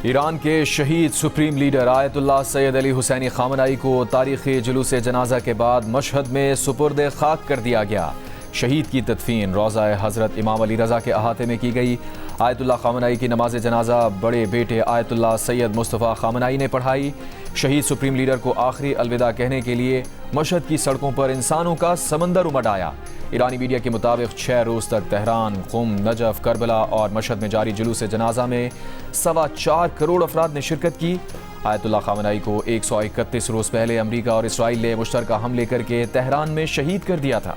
Iran के शहीद supreme leader Ayatollah Sayyid Ali Hosseini Khamenei को तारीखी जुलूस जनाजा के बाद मशहद में सुपुर्द खाक कर दिया गया। शहीद की तदफीन रोज़ा हज़रत इमाम अली रज़ा के अहाते में की गई। आयतुल्लाह खामनाई की नमाज जनाजा बड़े बेटे आयतुल्लाह सैयद मुस्तफ़ा खामनाई ने पढ़ाई। शहीद सुप्रीम लीडर को आखिरी अलविदा कहने के लिए मशहद की सड़कों पर इंसानों का समंदर उमड़ आया। ईरानी मीडिया के मुताबिक 6 रोज़ तक तेहरान, क़ुम, नजफ़, करबला और मशहद में जारी जुलूस जनाजा में 4.25 करोड़ अफराद ने शिरकत की। आयतुल्लाह खामनाई को 131 रोज़ पहले अमरीका और इसराइल ने मुश्तरका हमले करके तेहरान में शहीद कर दिया था।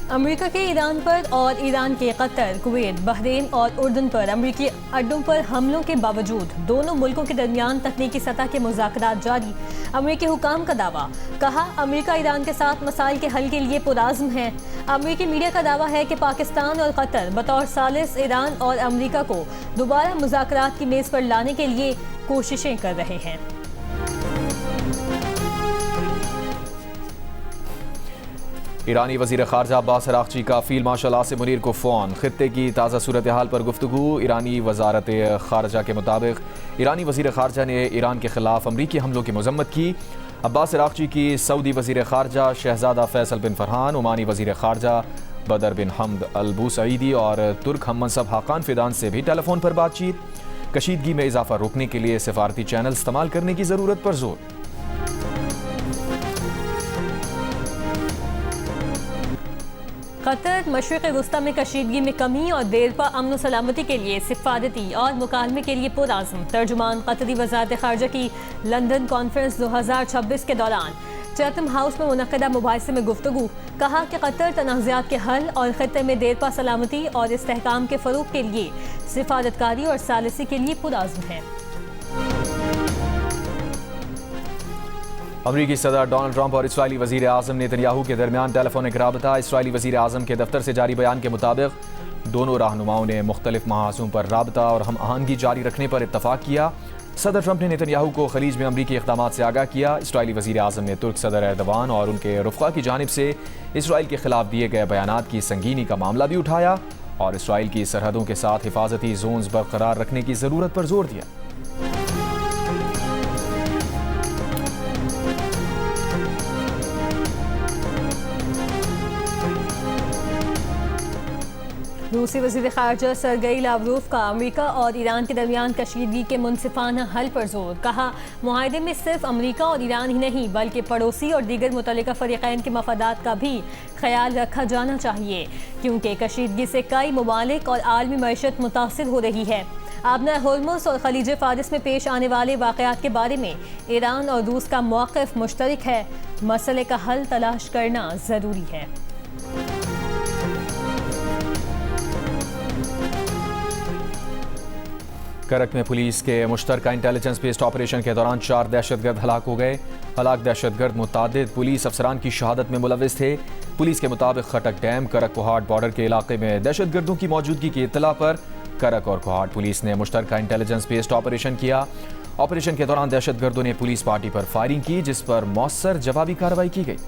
अमेरिका के ईरान पर और ईरान के कतर, कुवैत, बहरीन और उर्दन पर अमेरिकी अड्डों पर हमलों के बावजूद दोनों मुल्कों के दरमियान तकनीकी सतह के मुज़ाकरात जारी। अमेरिकी हुकाम का दावा, कहा अमेरिका ईरान के साथ मसाइल के हल के लिए पुरआज़्म है। अमेरिकी मीडिया का दावा है कि पाकिस्तान और कतर बतौर सालिस ईरान और अमेरिका को दोबारा मुज़ाकरात की मेज़ पर लाने के लिए कोशिशें कर रहे हैं। ईरानी वज़ीर ख़ारजा अब्बास अराग़ची का फ़ील्ड मार्शल आसिम मुनीर को फ़ोन। ख़ित्ते की ताज़ा सूरत हाल पर गुफ्तगू। ईरानी वज़ारत ख़ारजा के मुताबिक ईरानी वज़ीर ख़ारजा ने ईरान के ख़िलाफ़ अमरीकी हमलों की मज़म्मत की। अब्बास अराग़ची की सऊदी वज़ीर ख़ारजा शहज़ादा फ़ैसल बिन फ़रहान, ओमानी वज़ीर ख़ारजा बदर बिन हमद अल बुसईदी और तुर्क हममनसब हाकान फ़िदान से भी टेलीफोन पर बातचीत। कशीदगी में इजाफ़ा रोकने के लिए सिफारती चैनल इस्तेमाल करने की ज़रूरत पर जोर। कतर मशरिक़ वस्ता में कशीदगी में कमी और देरपा अमन व सलामती के लिए सिफारती और मुकालमे के लिए पुरआज़्म। तर्जुमान कतरी वज़ारत ख़ारजा की लंदन कॉन्फ्रेंस 2026 के दौरान चैथम हाउस में मुनक़दा मुबाहिसे में गुफ्तगू। कहा कि कतर तनाज़ात के हल और ख़ित्ते में देरपा सलामती और इस्तेहकाम के फ़रोग़ के लिए सिफारतकारी और सालिसी के लिए पुरआज़्म है। अमरीकी सदर डोनाल्ड ट्रंप और इसराइली वज़ीर आज़म नेतन्याहू के दरमियान टेलीफोनिक राबता। इसराइली वज़ीर आज़म के दफ्तर से जारी बयान के मुताबिक दोनों रहनुमाओं ने मुख्तलिफ महाज़ों पर राबता और हम आहंगी जारी रखने पर इत्तफ़ाक़ किया। सदर ट्रंप ने नेतन्याहू को खलीज में अमरीकी इक़दामात से आगाह किया। इसराइली वज़ीर आज़म ने तुर्क सदर एर्दोगान और उनके रुफ़क़ा की जानिब से इसराइल के ख़िलाफ़ दिए गए बयानात की संगीनी का मामला भी उठाया और इसराइल की सरहदों के साथ हिफाजती जोन्स बरकरार रखने की ज़रूरत पर जोर दिया। रूसी वज़ीर ख़ारजा सरगई लावरोफ का अमेरिका और ईरान के दरमियान कशीदगी के मुनसिफाना हल पर जोर। कहा मुआहदे में सिर्फ अमेरिका और ईरान ही नहीं बल्कि पड़ोसी और दीगर मुतल्लिका फ़रीक़ैन के मफादात का भी ख्याल रखा जाना चाहिए, क्योंकि कशीदगी से कई ममालिक और आलमी मईशत मुतासिर हो रही है। आबना होर्मुज़ और खलीज फ़ारिस में पेश आने वाले वाक़यात के बारे में ईरान और रूस का मौक़िफ़ मुश्तरक है। मसले का हल तलाश करना ज़रूरी है। करक में पुलिस के मुश्तरका इंटेलिजेंस बेस्ड ऑपरेशन के दौरान 4 दहशतगर्द हलाक हो गए। हलाक दहशतगर्द मुतादिद पुलिस अफसरान की शहादत में मुलविस थे। पुलिस के मुताबिक खटक डैम करक कोहाट बॉर्डर के इलाके में दहशतगर्दों की मौजूदगी की इत्तला पर करक और कोहाट पुलिस ने मुश्तरका इंटेलिजेंस बेस्ड ऑपरेशन किया। ऑपरेशन के दौरान दहशतगर्दों ने पुलिस पार्टी पर फायरिंग की, जिस पर मौसर जवाबी कार्रवाई की गई।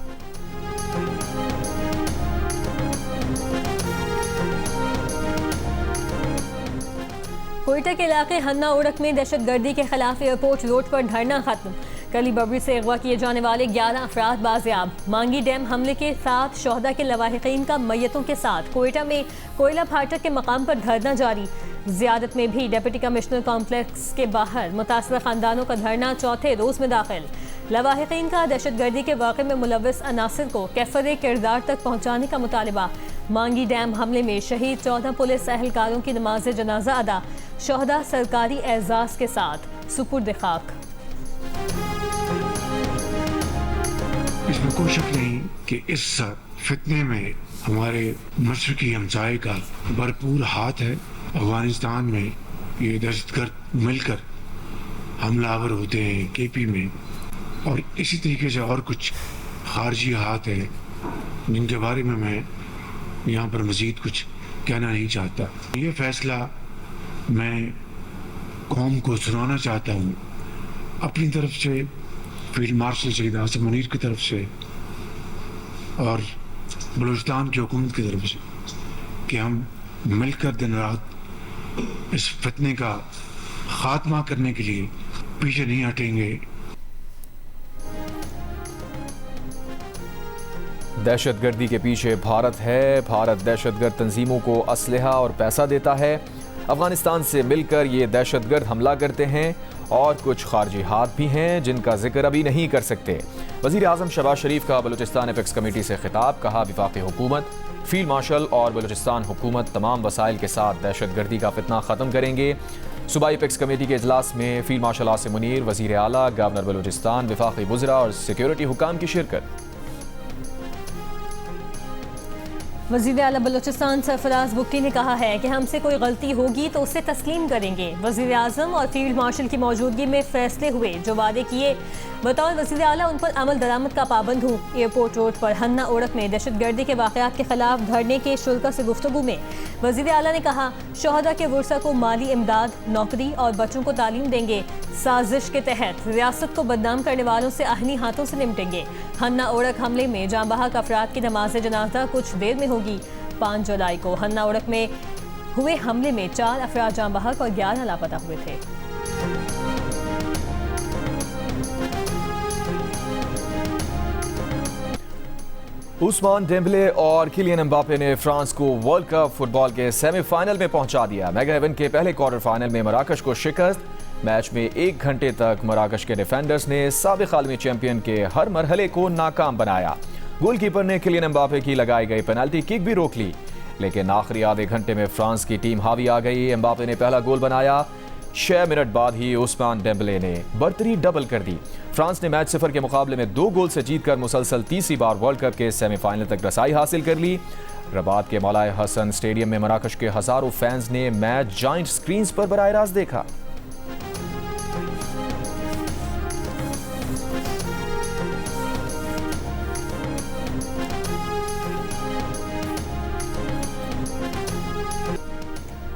कोयटा के इलाके हन्ना उड़क में दहशतगर्दी के खिलाफ एयरपोर्ट रोड पर धरना खत्म। कली बबरी से अगवा किए जाने वाले 11 अफराद बाजियाब। मांगी डैम हमले के साथ शोहदा के लवाहिकीन का मैयतों के साथ कोयटा में कोयला फाटक के मकाम पर धरना जारी। ज़ियादत में भी डिप्टी कमिश्नर कॉम्प्लेक्स के बाहर मुतासर ख़ानदानों का धरना चौथे रोज़ में दाखिल। लवाहिकीन का दहशतगर्दी के वाक़े में मुलव्वस अनासिर को कैफरे किरदार तक पहुँचाने का मुतालबा। मांगी डैम हमले में शहीद 14 पुलिस एहलकारों की नमाज जनाजा अदा। शोहदा सरकारी एजाज़ के साथ सुपुर्द खाक। इसमें कोई शक नहीं कि इस फितने में हमारे मशरकी हमसाये का भरपूर हाथ है। अफगानिस्तान में ये दहशतगर्द मिलकर हमलावर होते हैं केपी में, और इसी तरीके से और कुछ खारजी हाथ हैं जिनके बारे में मैं यहाँ पर मज़ीद कुछ कहना नहीं चाहता। ये फैसला मैं कौम को सुनाना चाहता हूँ अपनी तरफ से, फील्ड मार्शल सईद आसिम मुनीर की तरफ से और बलूचिस्तान की हुकूमत की तरफ से। कि हम मिलकर दिन रात इस फितने का खात्मा करने के लिए पीछे नहीं हटेंगे। दहशतगर्दी के पीछे भारत है। भारत दहशतगर्द तंजीमों को असलहा और पैसा देता है। अफगानिस्तान से मिलकर ये दहशतगर्द हमला करते हैं और कुछ खारजी हाथ भी हैं जिनका जिक्र अभी नहीं कर सकते। वज़ीर आज़म शहबाज शरीफ का बलूचिस्तान एपेक्स कमेटी से खिताब। कहा, वफाकी हुकूमत, फील्ड मार्शल और बलूचिस्तान हुकूमत तमाम वसाइल के साथ दहशतगर्दी का फितना ख़त्म करेंगे। सूबाई एपेक्स कमेटी के इजलास में फील्ड मार्शल आसिम मुनीर, वज़ीर आला, गवर्नर बलूचिस्तान, वफाकी वज़रा और सिक्योरिटी हुकाम की शिरकत। वज़ीर आला बलूचिस्तान सरफराज बुगटी ने कहा है कि हमसे कोई गलती होगी तो उसे तस्लीम करेंगे। वज़ीर आज़म और फील्ड मार्शल की मौजूदगी में फैसले हुए जो वादे किए बतौर वज़ीर आला उन पर अमल दरामद का पाबंद हूँ। एयरपोर्ट रोड पर हन्ना ओढ़क में दहशतगर्दी के वाक़यात के खिलाफ धरने के शुल्का से गुफ्तगू में वज़ीर आला ने कहा, शोहदा के वर्सा को माली इमदाद, नौकरी और बच्चों को तालीम देंगे। साजिश के तहत रियासत को बदनाम करने वालों से आहनी हाथों से निपटेंगे। हन्ना ओढ़क हमले में जाँ बहक अफराद की नमाज जनाजा कुछ देर में होगी। 5 जुलाई को हन्ना ओढ़क में हुए हमले में 4 अफराद जाँ बहक और 11 लापता हुए थे। उस्मान डेम्बले और किलियन एम्बापे ने फ्रांस को वर्ल्ड कप फुटबॉल के सेमीफाइनल में पहुंचा दिया। मेगा इवेंट के पहले क्वार्टर फाइनल में मराकश को शिकस्त। मैच में 1 घंटे तक मराकश के डिफेंडर्स ने साबिक आलमी चैंपियन के हर मरहले को नाकाम बनाया। गोलकीपर ने किलियन एम्बापे की लगाई गई पेनल्टी किक भी रोक ली, लेकिन आखिरी आधे घंटे में फ्रांस की टीम हावी आ गई। एम्बापे ने पहला गोल बनाया। 6 मिनट बाद ही उस्मान डेम्बले ने बर्तरी डबल कर दी। फ्रांस ने मैच 0 के मुकाबले में 2 गोल से जीतकर मुसलसल तीसरी बार वर्ल्ड कप के सेमीफाइनल तक रसाई हासिल कर ली। रबात के मौलाए हसन स्टेडियम में मराकश के हजारों फैंस ने मैच जाइंट स्क्रीन पर बराह रास्त देखा।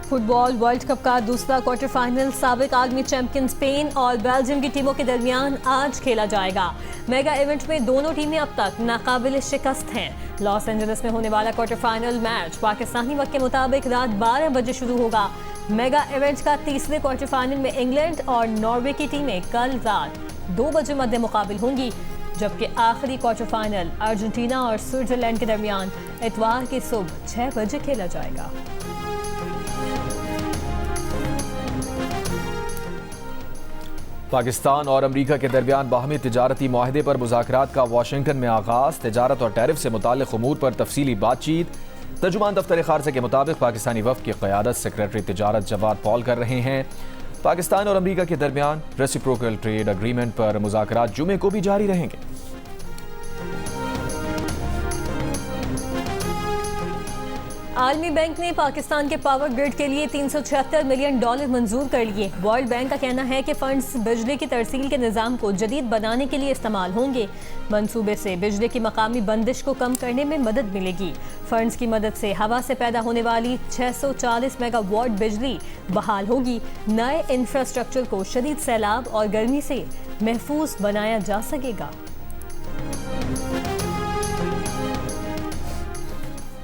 फुटबॉल वर्ल्ड कप का दूसरा क्वार्टर फाइनल साबिक आलमी चैंपियन स्पेन और बेल्जियम की टीमों के दरमियान आज खेला जाएगा। मेगा इवेंट में दोनों टीमें अब तक नाकाबिल शिकस्त हैं। लॉस एंजलिस में होने वाला क्वार्टर फाइनल मैच पाकिस्तानी वक्त के मुताबिक रात 12 बजे शुरू होगा। मेगा इवेंट का तीसरे क्वार्टर फाइनल में इंग्लैंड और नॉर्वे की टीमें कल रात 2 बजे मध्य मुकाबिल होंगी, जबकि आखिरी क्वार्टर फाइनल अर्जेंटीना और स्विट्जरलैंड के दरमियान इतवार की सुबह 6 बजे खेला जाएगा। पाकिस्तान और अमरीका के दरमियान बाहमी तिजारती मुआहदे पर मुज़ाकरात का वाशिंगटन में आगाज़। तिजारत और टैरिफ से मुताल्लिक़ उमूर पर तफसीली बातचीत। तर्जुमान दफ्तर खारजा के मुताबिक पाकिस्तानी वफ़द की क़यादत सेक्रेटरी तिजारत जवाद पॉल कर रहे हैं। पाकिस्तान और अमरीका के दरमियान रेसिप्रोकल ट्रेड एग्रीमेंट पर मुज़ाकरात जुमे को भी जारी रहेंगे। आलमी बैंक ने पाकिस्तान के पावर ग्रिड के लिए $376 मिलियन मंजूर कर लिए। वर्ल्ड बैंक का कहना है कि फंड्स बिजली की तरसील के निज़ाम को जदीद बनाने के लिए इस्तेमाल होंगे। मंसूबे से बिजली की मकामी बंदिश को कम करने में मदद मिलेगी। फंड्स की मदद से हवा से पैदा होने वाली 640 मेगावाट बिजली बहाल होगी। नए इंफ्रास्ट्रक्चर को शदीद सैलाब और गर्मी से महफूज बनाया जा सकेगा।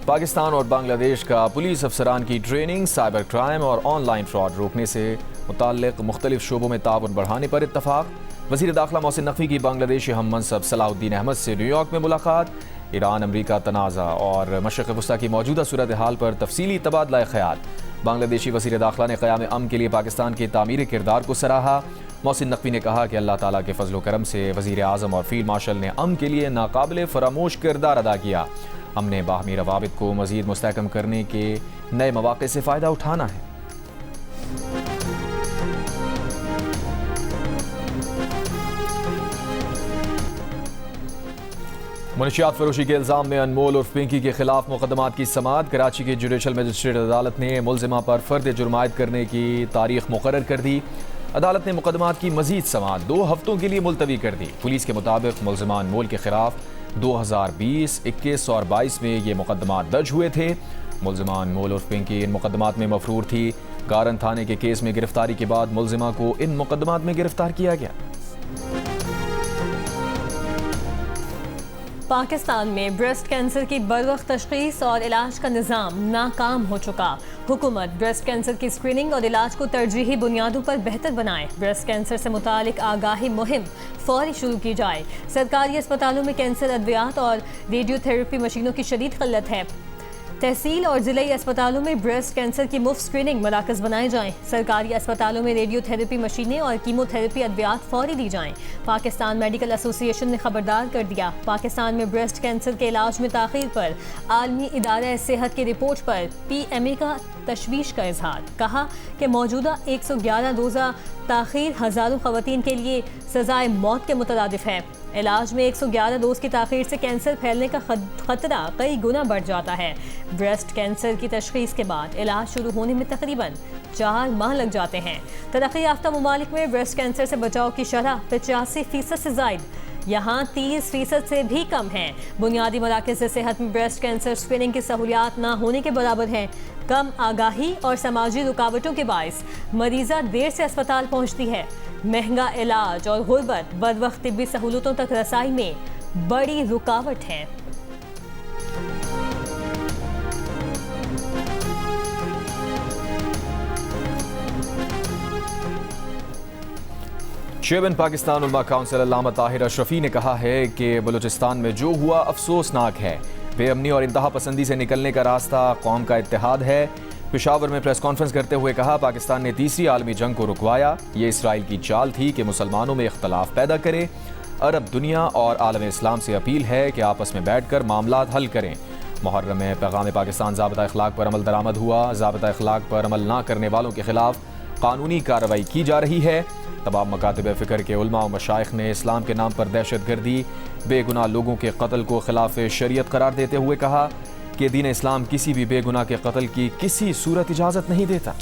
पाकिस्तान और बांग्लादेश का पुलिस अफसरान की ट्रेनिंग, साइबर क्राइम और ऑनलाइन फ्रॉड रोकने से मुताल्लिक़ मुख्तलिफ शोबों में ताउन बढ़ाने पर इत्तफाक। वज़ीर दाखिला मोहसिन नकवी की बांग्लादेशी हम मनसब सलाहुद्दीन अहमद से न्यूयॉर्क में मुलाकात। ईरान अमरीका तनाज़ा और मशरिक़ वस्ता की मौजूदा सूरत हाल पर तफसीली तबादला ख्याल। बांग्लादेशी वज़ीर दाखिला ने क़याम अमन के लिए पाकिस्तान के तामीरी किरदार को सराहा। मोहसिन नकवी ने कहा कि अल्लाह ताला के फजल करम से वज़ीर आज़म और फील्ड मार्शल ने अमन के लिए नाकाबिल फरामोश किरदार अदा किया। हमने बाहमी रवाबित को मज़ीद मुस्तहकम करने के नए मौक़े से फ़ायदा उठाना है। मनशियात फरोशी के इल्ज़ाम में अनमोल और पिंकी के खिलाफ मुकदमात की समाअत। कराची की जुडिशल मजिस्ट्रेट अदालत ने मुलजिमा पर फ़र्द जुर्मायत करने की तारीख मुकर्रर कर दी। अदालत ने मुकदमात की मजीद समाअत 2 हफ्तों के लिए मुलतवी कर दी। पुलिस के मुताबिक मुलजिमा अनमोल के खिलाफ 2020, 21 और 22 में ये मुकदमात दर्ज हुए थे। मुलजिमा अनमोल और पिंकी इन मुकदमात में मफरूर थी। गारन थाने के केस में गिरफ्तारी के बाद मुलजिमा को इन मुकदमात में गिरफ्तार किया गया। पाकिस्तान में ब्रेस्ट कैंसर की बरवक्त तशखीस और इलाज का निज़ाम नाकाम हो चुका। हुकूमत ब्रेस्ट कैंसर की स्क्रीनिंग और इलाज को तरजीही बुनियादों पर बेहतर बनाए। ब्रेस्ट कैंसर से मुतालिक आगाही मुहिम फौरी शुरू की जाए। सरकारी अस्पतालों में कैंसर अद्वियात और रेडियोथेरेपी मशीनों की शदीद किल्लत है। तहसील और ज़िले अस्पतालों में ब्रेस्ट कैंसर की मुफ्त स्क्रीनिंग मराकज़ बनाए जाएं। सरकारी अस्पतालों में रेडियोथेरेपी मशीनें और कीमोथेरेपी अद्वियात फौरी दी जाएं। पाकिस्तान मेडिकल एसोसिएशन ने खबरदार कर दिया। पाकिस्तान में ब्रेस्ट कैंसर के इलाज में ताख़ीर पर आलमी इदारा सेहत की रिपोर्ट पर PMA का तशवीश का इजहार। कहा कि मौजूदा 111 रोज़ा ताख़ीर हज़ारों ख़वातीन के लिए सज़ाए मौत के मुतरादिफ है। इलाज में 111 रोज़ की ताख़ीर से कैंसर फैलने का खतरा कई गुना बढ़ जाता है। ब्रेस्ट कैंसर की तशख़ीस के बाद इलाज शुरू होने में तकरीबन 4 माह लग जाते हैं। तरक्की याफ्ता ममालिक में ब्रेस्ट कैंसर से बचाव की शरह 85% से ज़ायद, यहाँ 30% से भी कम है। बुनियादी मराकज़ सेहत में ब्रेस्ट कैंसर स्क्रीनिंग की सहूलियात ना होने के बराबर है। कम आगाही और समाजी रुकावटों के बायस मरीज़ा देर से अस्पताल पहुँचती है। महंगा इलाज और गुर्बत बरवक्त तिब्बी सहूलतों तक रसाई में बड़ी रुकावट है। चेयरमैन पाकिस्तान उलमा काउंसिल अल्लामा ताहिर अशरफी ने कहा है कि बलूचिस्तान में जो हुआ अफसोसनाक है। बेअमनी और इंतहा पसंदी से निकलने का रास्ता कौम का इत्तेहाद है। पेशावर में प्रेस कॉन्फ्रेंस करते हुए कहा, पाकिस्तान ने तीसरी आलमी जंग को रुकवाया। ये इसराइल की चाल थी कि मुसलमानों में इख्तलाफ पैदा करे। अरब दुनिया और आलम इस्लाम से अपील है कि आपस में बैठ कर मामलात हल करें। मुहर्रम में पैगाम पाकिस्तान ज़ाबिता अखलाक पर अमल दरामद हुआ। ज़ाबिता अखलाक पर अमल ना करने वालों के खिलाफ कानूनी कार्रवाई की जा रही है। तमाम मकातिब फ़िक्र के उलमा और मशाइख ने इस्लाम के नाम पर दहशतगर्दी, बेगुनाह लोगों के कत्ल को खिलाफ शरीयत करार देते हुए कहा कि दीन इस्लाम किसी भी बेगुनाह के कत्ल की किसी सूरत इजाज़त नहीं देता।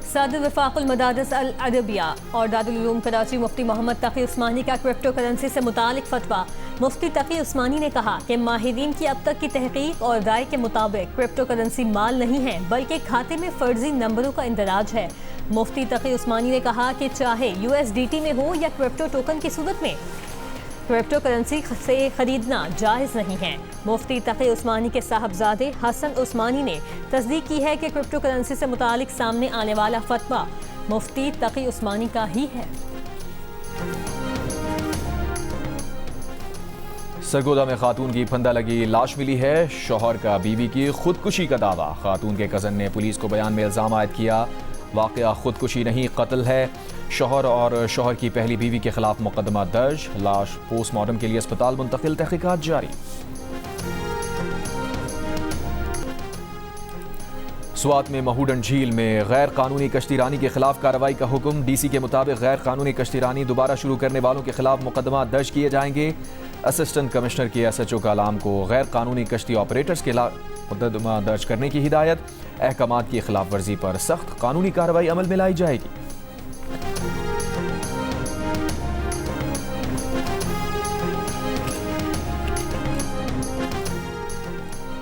सदर वफाकुल मदारिस अल अरबिया और दारुल उलूम कराची मुफ्ती मोहम्मद तकी उस्मानी का क्रिप्टो करेंसी से मुतालिक फतवा। मुफ्ती तकी उस्मानी ने कहा कि माहिरीन की अब तक की तहकीक और राय के मुताबिक क्रिप्टो करेंसी माल नहीं है, बल्कि खाते में फर्जी नंबरों का इंदराज है। मुफ्ती तकी उस्मानी ने कहा कि चाहे USDT में हो या क्रिप्टो टोकन की सूरत में, क्रिप्टो करेंसी से खरीदना जायज़ नहीं है। मुफ्ती तकी उस्मानी के साहबजादे हसन उस्मानी ने तस्दीक की है कि क्रिप्टो करेंसी से मुतालिक सामने आने वाला फतवा मुफ्ती तकी उस्मानी का ही है। सरगोदा में खातून की फंदा लगी लाश मिली है। शौहर का बीवी की खुदकुशी का दावा। खातून के कज़न ने पुलिस को बयान में इल्ज़ाम आयद किया। वाक़या खुदकुशी नहीं कत्ल है। शौहर और शौहर की पहली बीवी के खिलाफ मुकदमा दर्ज। लाश पोस्टमार्टम के लिए अस्पताल मुंतकिल, तहकीकात जारी। स्वात में महूडन झील में गैर कानूनी कश्तीरानी के खिलाफ कार्रवाई का हुक्म। DC के मुताबिक गैर कानूनी कश्तीरानी दोबारा शुरू करने वालों के खिलाफ मुकदमा दर्ज किए जाएंगे। असिस्टेंट कमिश्नर के SHO कलाम को गैर कानूनी कश्ती ऑपरेटर्स के खिलाफ मुकदमा दर्ज करने की हिदायत। अहकामात की खिलाफ वर्जी पर सख्त कानूनी कार्रवाई अमल में लाई जाएगी।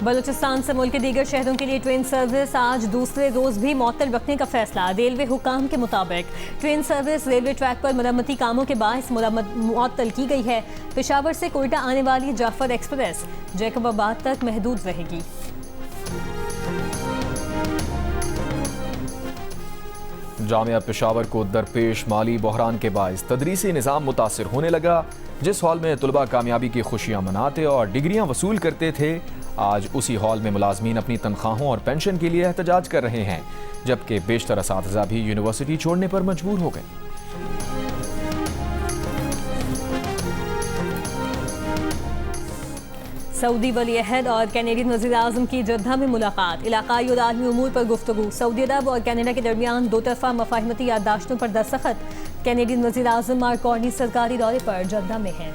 बलूचिस्तान से मुल्क के दीगर शहरों के लिए ट्रेन सर्विस आज दूसरे रोज भी मुअत्तल रखने का फैसला। रेलवे हुकाम के मुताबिक ट्रेन सर्विस रेलवे ट्रैक पर मरम्मती कामों के बायस मुअत्तल की गई है। पेशावर से कोयटा आने वाली जाफर एक्सप्रेस जैकबाबाद तक महदूद रहेगी। जामिया पेशावर को दरपेश माली बहरान के बायस तदरीसी निज़ाम मुतासिर होने लगा। जिस हॉल में तुलबा कामयाबी की खुशियां मनाते और डिग्रियां वसूल करते थे, आज उसी हॉल में मुलाजमीन अपनी तनख्वाहों और पेंशन के लिए एहतजाज कर रहे हैं, जबकि बेशतर असातिज़ा भी यूनिवर्सिटी छोड़ने पर मजबूर हो गए। सऊदी वली अहद और कैनेडियन वज़ीर आज़म की जद्दा में मुलाकात। इलाकाई और आलमी उमूर पर गुफ्तगू। सऊदी अरब और कनाडा के दरमियान दो तरफा मफाहिमती याददाश्तों पर दस्तखत। कैनेडियन वज़ीर आज़म मार्क कार्नी सरकारी दौरे पर जद्दा में हैं।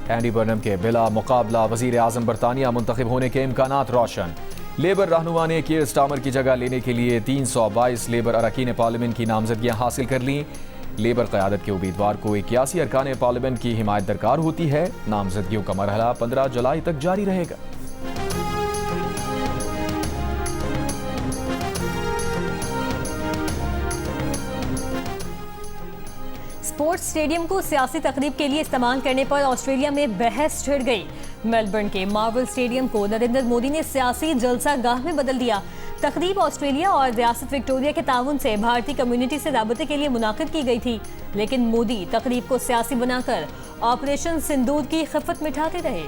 एंडी बर्नम के बिला मुकाबला वज़ीर आज़म बरतानिया मुंतखब होने के इम्कानात रोशन। लेबर रहनुमा ने कीर स्टामर की जगह लेने के लिए 322 लेबर अरकान पार्लियामेंट की नामजदगियां हासिल कर लीं। लेबर क़यादत के उम्मीदवार को 81 अरकान पार्लियामेंट की हिमायत दरकार होती है। नामजदगियों का मरहला 15 जुलाई तक जारी रहेगा। स्पोर्ट्स स्टेडियम को सियासी तकरीब के लिए इस्तेमाल करने पर ऑस्ट्रेलिया में बहस छिड़ गई। मेलबर्न के मार्वल स्टेडियम को नरेंद्र मोदी ने सियासी जलसा गाह में बदल दिया। तकरीब ऑस्ट्रेलिया और रियासत विक्टोरिया के ताउन से भारतीय कम्युनिटी से राबते के लिए मुनाकिद की गई थी, लेकिन मोदी तकरीब को सियासी बनाकर ऑपरेशन सिंदूर की खिफत मिटाते रहे।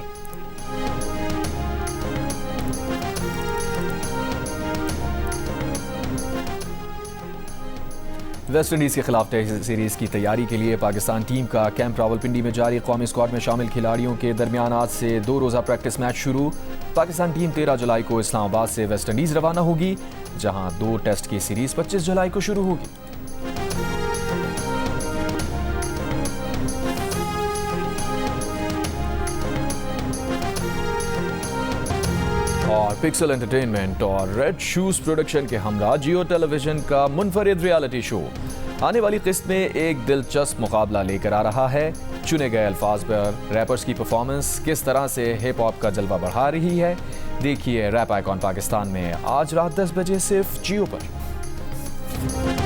वेस्ट इंडीज़ के खिलाफ टेस्ट सीरीज़ की तैयारी के लिए पाकिस्तान टीम का कैंप रावलपिंडी में जारी। कौमी स्क्वाड में शामिल खिलाड़ियों के दरमियान आज से 2 रोज़ा प्रैक्टिस मैच शुरू। पाकिस्तान टीम 13 जुलाई को इस्लामाबाद से वेस्ट इंडीज़ रवाना होगी, जहां 2 टेस्ट की सीरीज़ 25 जुलाई को शुरू होगी। और पिक्सल एंटरटेनमेंट और रेड शूज प्रोडक्शन के हमरा जियो टेलीविजन का मुनफरिद रियलिटी शो आने वाली किस्त में एक दिलचस्प मुकाबला लेकर आ रहा है। चुने गए अल्फाज पर रैपर्स की परफॉर्मेंस किस तरह से हिप हॉप का जलवा बढ़ा रही है, देखिए रैप आइकॉन पाकिस्तान में आज रात 10 बजे सिर्फ जियो पर।